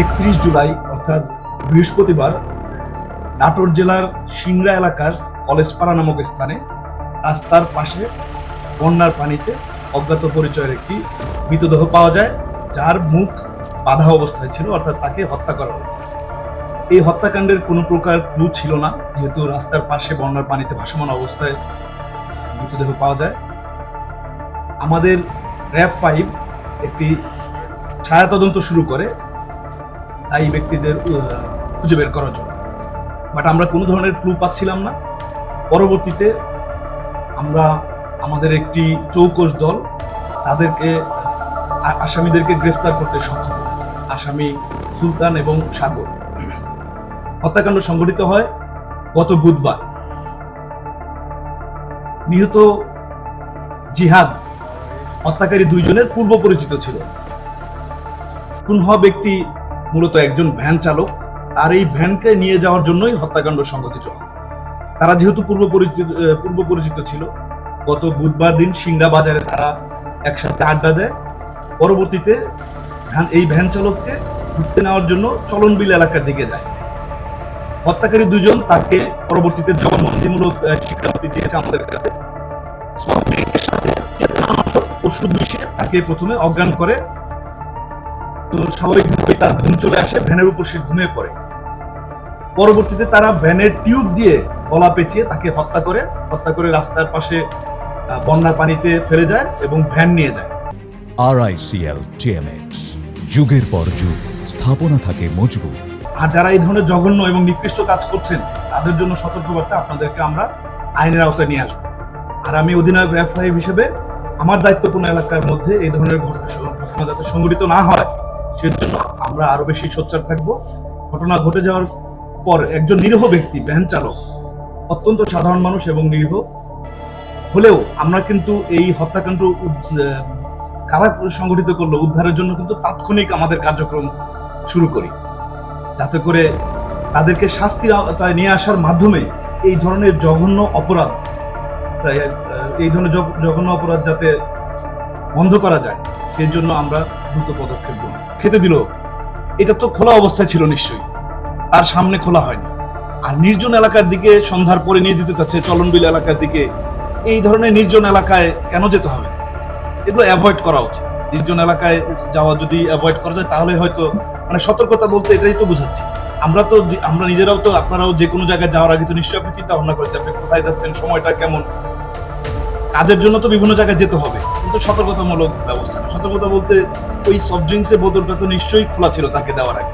31 জুলাই অর্থাৎ বৃহস্পতিবার নাটোর জেলার সিংড়া এলাকার কলেজপাড়া নামক স্থানে রাস্তার পাশে বন্যার পানিতে অজ্ঞাত পরিচয়ের একটি মৃতদেহ পাওয়া যায়, যার মুখ বাঁধা অবস্থায় ছিল, অর্থাৎ তাকে হত্যা করা হয়েছে। এই হত্যাকাণ্ডের কোনো প্রকার ক্লু ছিল না, যেহেতু রাস্তার পাশে বন্যার পানিতে ভাসমান অবস্থায় মৃতদেহ পাওয়া যায়। আমাদের RAB-5 একটি ছায়া তদন্ত শুরু করে দায়ী ব্যক্তিদের খুঁজে বের করার জন্য, বাট আমরা কোনো ধরনের ক্লু পাচ্ছিলাম না। পরবর্তীতে আমরা আমাদের একটি চৌকস দল তাদেরকে আসামিদেরকে গ্রেফতার করতে সক্ষম। আসামি সুলতান এবং সাগর। হত্যাকাণ্ড সংঘটিত হয় গত বুধবার। নিহত জিহাদ হত্যাকারী দুইজনের পূর্ব পরিচিত ছিল। খুন হওয়া ব্যক্তি মূলত একজন ভ্যান চালক, আর এই ভ্যানকে নিয়ে যাওয়ার জন্যই হত্যাকাণ্ড সংঘটিত হয়। তারা যেহেতু পূর্ব পরিচিত ছিল, গত বুধবার দিন সিংড়া বাজারে তারা একসাথে আড্ডা দেয়। পরবর্তীতে এই ভ্যান চালককে ঘুরতে নেওয়ার জন্য চলনবিল এলাকার দিকে যায়। হত্যাকারী দুজন তাকে পরবর্তীতে জবানবন্দিমূলক স্বীকারোক্তি দিয়েছে আমাদের কাছে। ওষুধ মিশিয়ে তাকে প্রথমে অজ্ঞান করে, তো স্বাভাবিকভাবেই তার ঘুম চলে আসে, ভ্যানের উপর সে ঘুমিয়ে পড়ে। পরবর্তীতে তারা ভ্যানের টিউব দিয়ে গলা পেঁচিয়ে তাকে হত্যা করে রাস্তার পাশে বন্যার পানিতে ফেলে যায় এবং ভ্যান নিয়ে যায়। RICL TMX, যুগের পর যুগ স্থাপনা থাকে মজবুত। আর যারা এই ধরনের জঘন্য এবং নিকৃষ্ট কাজ করছেন তাদের জন্য সতর্কবার্তা, আপনাদেরকে আমরা আইনের আওতায় নিয়ে আসবো। আর আমি অধিনায়ক RAB-5 হিসেবে আমার দায়িত্বপূর্ণ এলাকার মধ্যে এই ধরনের ঘটনা যাতে সংঘটিত না হয় সেজন্য আমরা আরো বেশি সোচ্চার থাকবো। ঘটনা ঘটে যাওয়ার পর একজন নিরীহ ব্যক্তি, ভ্যান চালক, অত্যন্ত সাধারণ মানুষ এবং নিরীহ হলেও আমরা কিন্তু এই হত্যাকাণ্ড কারা সংঘটিত করলো উদ্ধারের জন্য কিন্তু তাৎক্ষণিক আমাদের কার্যক্রম শুরু করি, যাতে করে তাদেরকে শাস্তির আওতায় নিয়ে আসার মাধ্যমে এই ধরনের জঘন্য অপরাধ যাতে বন্ধ করা যায়, সেই জন্য আমরা দ্রুত পদক্ষেপ গ্রহণ। খেতে দিল, এটা তো খোলা অবস্থায় ছিল নিশ্চয়ই, তার সামনে খোলা হয়নি। আর নির্জন এলাকার দিকে সন্ধ্যার পরে নিয়ে যেতে চাচ্ছে, চলনবিল এলাকার দিকে। এই ধরনের নির্জন এলাকায় কেন যেতে হবে? এগুলো অ্যাভয়েড করা উচিত। নির্জন এলাকায় যাওয়া যদি অ্যাভয়েড করা যায় তাহলে হয়তো, মানে সতর্কতা বলতে এটাই তো বোঝাচ্ছি। আমরা নিজেরাও তো, আপনারাও যে কোনো জায়গায় যাওয়ার আগে তো নিশ্চয়ই আপনি চিন্তা ভাবনা করেন আপনি কোথায় যাচ্ছেন, সময়টা কেমন। কাজের জন্য তো বিভিন্ন জায়গায় যেতে হবে, কিন্তু সতর্কতামূলক ব্যবস্থা না। সতর্কতা বলতে ওই সফট ড্রিঙ্কসের বোতলটা তো নিশ্চয়ই খোলা ছিল তাকে দেওয়ার আগে।